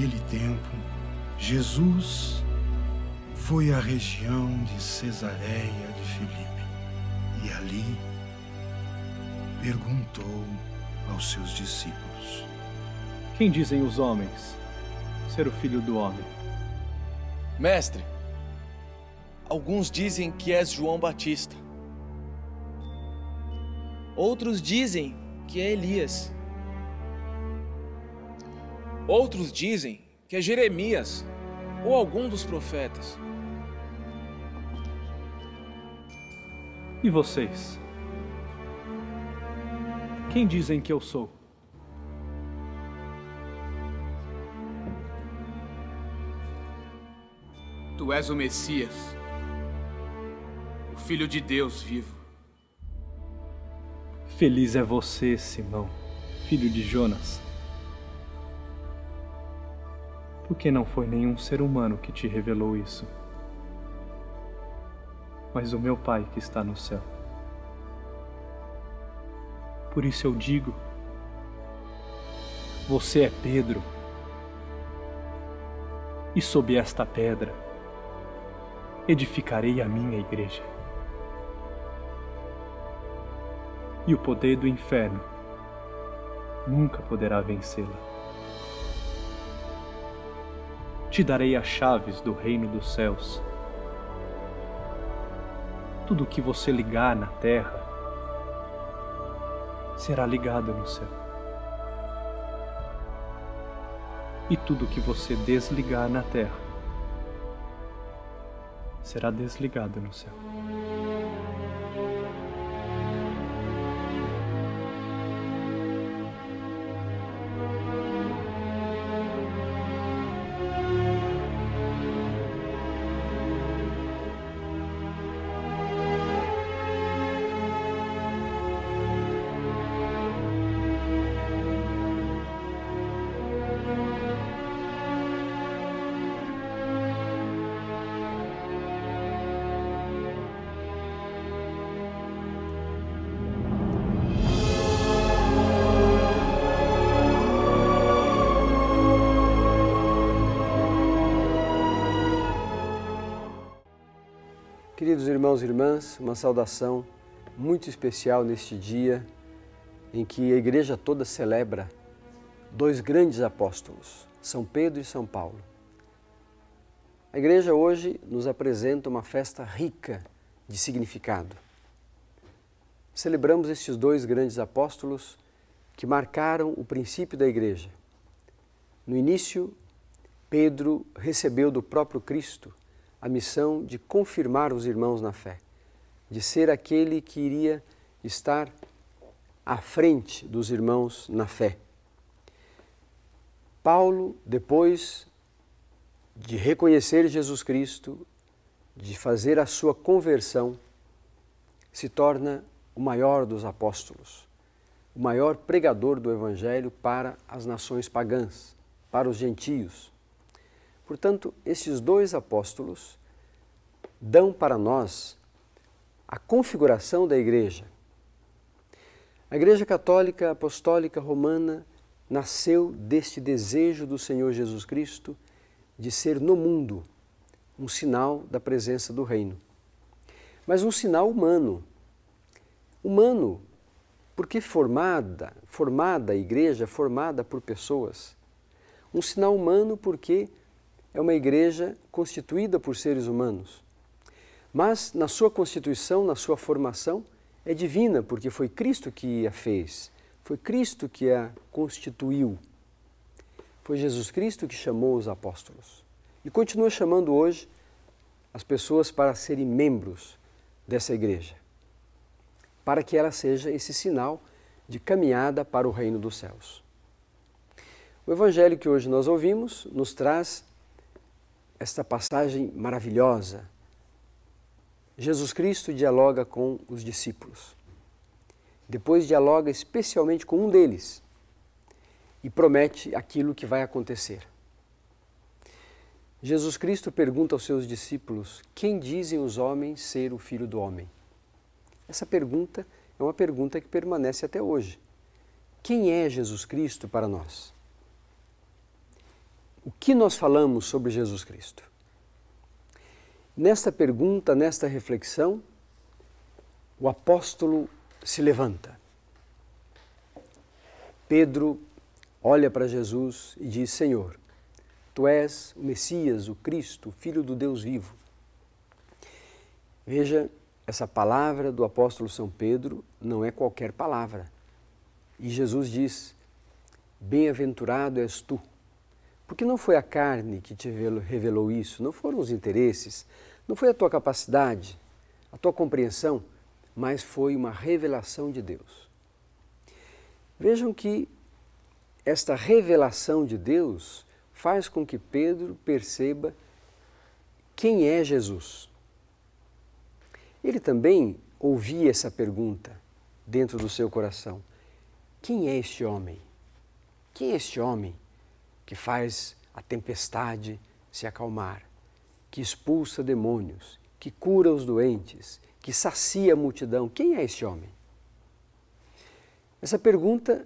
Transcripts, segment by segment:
Naquele tempo, Jesus foi à região de Cesareia de Filipe e ali perguntou aos seus discípulos: Quem dizem os homens ser o Filho do Homem? Mestre, alguns dizem que és João Batista. Outros dizem que é Elias. Outros dizem que é Jeremias ou algum dos profetas. E vocês? Quem dizem que eu sou? Tu és o Messias, o Filho de Deus vivo. Feliz é você, Simão, filho de Jonas. Porque não foi nenhum ser humano que te revelou isso, mas o meu Pai que está no céu. Por isso eu digo, você é Pedro, e sob esta pedra edificarei a minha igreja. E o poder do inferno nunca poderá vencê-la. Te darei as chaves do reino dos céus. Tudo o que você ligar na terra será ligado no céu. E tudo o que você desligar na terra será desligado no céu. Queridos irmãos e irmãs, uma saudação muito especial neste dia em que a igreja toda celebra dois grandes apóstolos, São Pedro e São Paulo. A igreja hoje nos apresenta uma festa rica de significado. Celebramos estes dois grandes apóstolos que marcaram o princípio da igreja. No início, Pedro recebeu do próprio Cristo a missão de confirmar os irmãos na fé, de ser aquele que iria estar à frente dos irmãos na fé. Paulo, depois de reconhecer Jesus Cristo, de fazer a sua conversão, se torna o maior dos apóstolos, o maior pregador do Evangelho para as nações pagãs, para os gentios. Portanto, esses dois apóstolos dão para nós a configuração da igreja. A Igreja Católica Apostólica Romana nasceu deste desejo do Senhor Jesus Cristo de ser no mundo um sinal da presença do reino. Mas um sinal humano. Humano porque formada a igreja, formada por pessoas. Um sinal humano porque é uma igreja constituída por seres humanos. Mas na sua constituição, na sua formação, é divina, porque foi Cristo que a fez, foi Cristo que a constituiu. Foi Jesus Cristo que chamou os apóstolos e continua chamando hoje as pessoas para serem membros dessa igreja, para que ela seja esse sinal de caminhada para o reino dos céus. O evangelho que hoje nós ouvimos nos traz esta passagem maravilhosa. Jesus Cristo dialoga com os discípulos. Depois dialoga especialmente com um deles e promete aquilo que vai acontecer. Jesus Cristo pergunta aos seus discípulos: quem dizem os homens ser o Filho do Homem? Essa pergunta é uma pergunta que permanece até hoje. Quem é Jesus Cristo para nós? o que nós falamos sobre Jesus Cristo? Nesta pergunta, nesta reflexão, o apóstolo se levanta. Pedro olha para Jesus e diz: Senhor, Tu és o Messias, o Cristo, o Filho do Deus vivo. Veja, essa palavra do apóstolo São Pedro não é qualquer palavra. E Jesus diz: bem-aventurado és tu. Porque não foi a carne que te revelou isso, não foram os interesses, não foi a tua capacidade, a tua compreensão, mas foi uma revelação de Deus. Vejam que esta revelação de Deus faz com que Pedro perceba quem é Jesus. Ele também ouvia essa pergunta dentro do seu coração: quem é este homem? Quem é este homem que faz a tempestade se acalmar, que expulsa demônios, que cura os doentes, que sacia a multidão? Quem é este homem? Essa pergunta,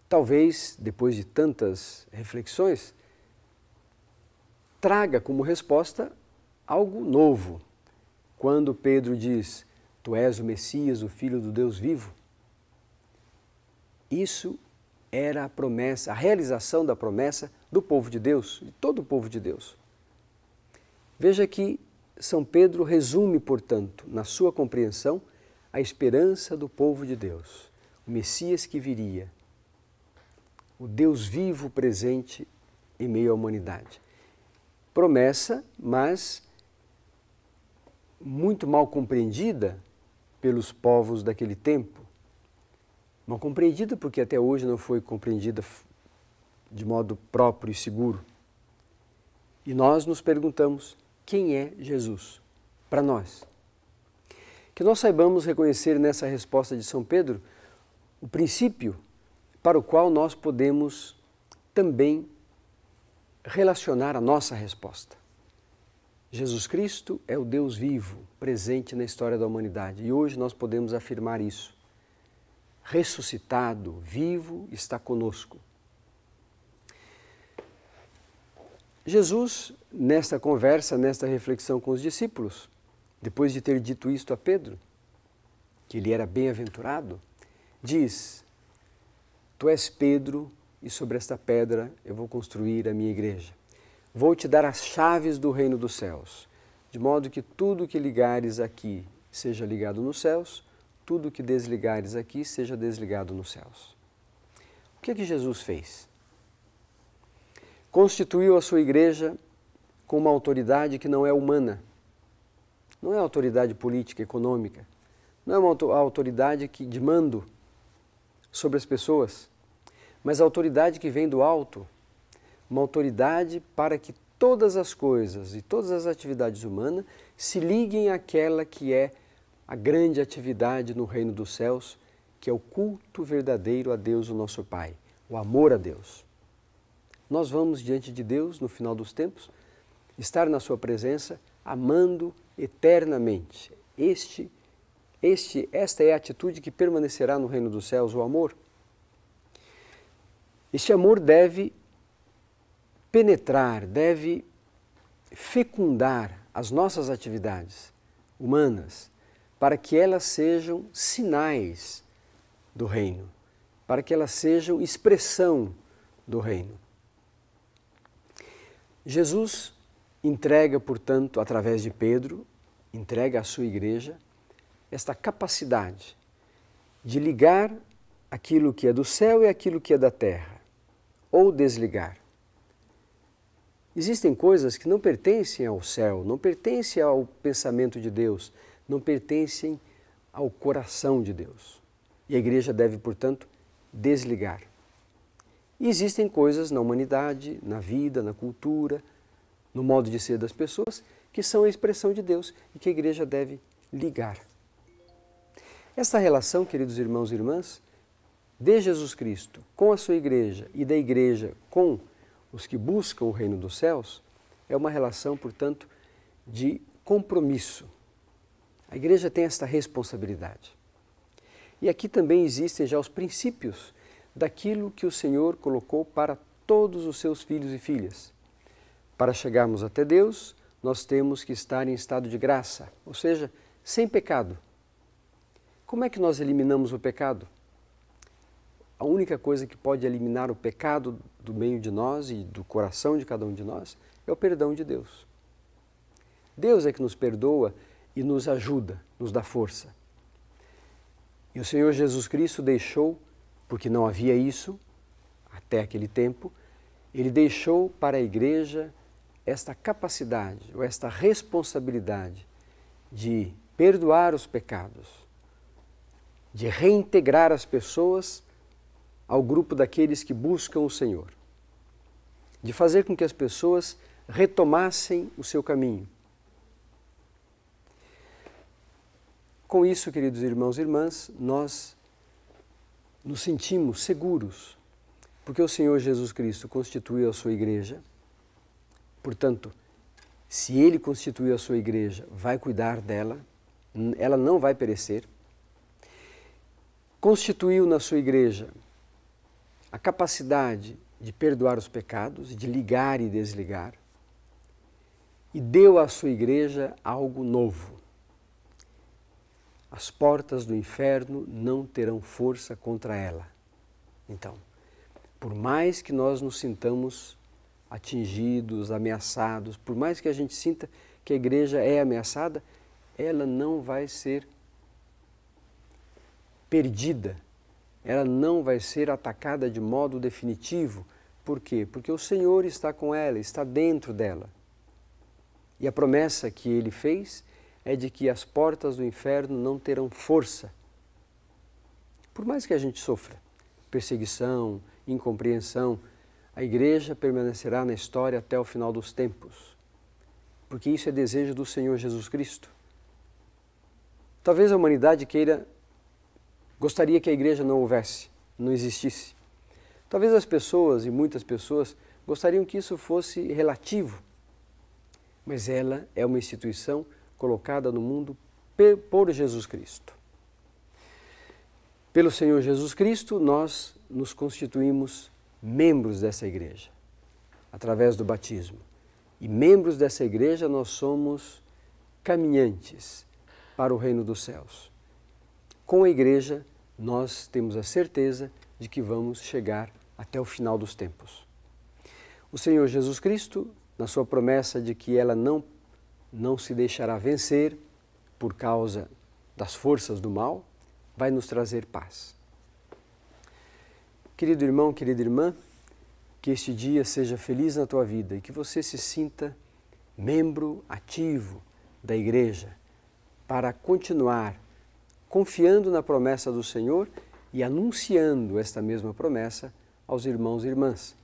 talvez, depois de tantas reflexões, traga como resposta algo novo. Quando Pedro diz: Tu és o Messias, o Filho do Deus vivo, isso era a promessa, a realização da promessa do povo de Deus, de todo o povo de Deus. Veja que São Pedro resume, portanto, na sua compreensão, a esperança do povo de Deus, o Messias que viria, o Deus vivo presente em meio à humanidade. Promessa, mas muito mal compreendida pelos povos daquele tempo. Mal compreendida porque até hoje não foi compreendida de modo próprio e seguro. E nós nos perguntamos: quem é Jesus para nós? Que nós saibamos reconhecer nessa resposta de São Pedro o princípio para o qual nós podemos também relacionar a nossa resposta. Jesus Cristo é o Deus vivo, presente na história da humanidade. E hoje nós podemos afirmar isso. Ressuscitado, vivo, está conosco. Jesus, nesta conversa, nesta reflexão com os discípulos, depois de ter dito isto a Pedro, que ele era bem-aventurado, diz: Tu és Pedro, e sobre esta pedra eu vou construir a minha igreja. Vou te dar as chaves do reino dos céus, de modo que tudo que ligares aqui seja ligado nos céus, tudo que desligares aqui seja desligado nos céus. O que é que Jesus fez? Constituiu a sua igreja com uma autoridade que não é humana. Não é autoridade política, econômica. Não é uma autoridade de mando sobre as pessoas, mas a autoridade que vem do alto. Uma autoridade para que todas as coisas e todas as atividades humanas se liguem àquela que é a grande atividade no reino dos céus, que é o culto verdadeiro a Deus, o nosso Pai, o amor a Deus. Nós vamos diante de Deus, no final dos tempos, estar na sua presença, amando eternamente. Esta é a atitude que permanecerá no reino dos céus, o amor. Este amor deve penetrar, deve fecundar as nossas atividades humanas, para que elas sejam sinais do reino, para que elas sejam expressão do reino. Jesus entrega, portanto, através de Pedro, entrega à sua igreja esta capacidade de ligar aquilo que é do céu e aquilo que é da terra, ou desligar. Existem coisas que não pertencem ao céu, não pertencem ao pensamento de Deus, não pertencem ao coração de Deus. E a igreja deve, portanto, desligar. E existem coisas na humanidade, na vida, na cultura, no modo de ser das pessoas, que são a expressão de Deus e que a igreja deve ligar. Esta relação, queridos irmãos e irmãs, de Jesus Cristo com a sua igreja e da igreja com os que buscam o reino dos céus, é uma relação, portanto, de compromisso. A igreja tem esta responsabilidade. E aqui também existem já os princípios daquilo que o Senhor colocou para todos os seus filhos e filhas. Para chegarmos até Deus, nós temos que estar em estado de graça, ou seja, sem pecado. Como é que nós eliminamos o pecado? A única coisa que pode eliminar o pecado do meio de nós e do coração de cada um de nós é o perdão de Deus. Deus é que nos perdoa e nos ajuda, nos dá força. E o Senhor Jesus Cristo deixou, porque não havia isso até aquele tempo, Ele deixou para a igreja esta capacidade ou esta responsabilidade de perdoar os pecados, de reintegrar as pessoas ao grupo daqueles que buscam o Senhor, de fazer com que as pessoas retomassem o seu caminho. Com isso, queridos irmãos e irmãs, nós nos sentimos seguros, porque o Senhor Jesus Cristo constituiu a sua igreja. Portanto, se Ele constituiu a sua igreja, vai cuidar dela, ela não vai perecer. Constituiu na sua igreja a capacidade de perdoar os pecados, de ligar e desligar, e deu à sua igreja algo novo. As portas do inferno não terão força contra ela. Então, por mais que nós nos sintamos atingidos, ameaçados, por mais que a gente sinta que a igreja é ameaçada, ela não vai ser perdida, ela não vai ser atacada de modo definitivo. Por quê? Porque o Senhor está com ela, está dentro dela. E a promessa que Ele fez é de que as portas do inferno não terão força. Por mais que a gente sofra perseguição, incompreensão, a igreja permanecerá na história até o final dos tempos, porque isso é desejo do Senhor Jesus Cristo. Talvez a humanidade gostaria que a igreja não houvesse, não existisse. Talvez as pessoas, e muitas pessoas, gostariam que isso fosse relativo, mas ela é uma instituição colocada no mundo por Jesus Cristo. Pelo Senhor Jesus Cristo, nós nos constituímos membros dessa igreja, através do batismo. E membros dessa igreja nós somos caminhantes para o reino dos céus. Com a igreja, nós temos a certeza de que vamos chegar até o final dos tempos. O Senhor Jesus Cristo, na sua promessa de que ela não se deixará vencer por causa das forças do mal, vai nos trazer paz. Querido irmão, querida irmã, que este dia seja feliz na tua vida e que você se sinta membro ativo da igreja para continuar confiando na promessa do Senhor e anunciando esta mesma promessa aos irmãos e irmãs,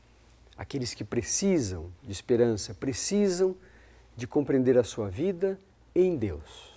aqueles que precisam de esperança, precisam de compreender a sua vida em Deus.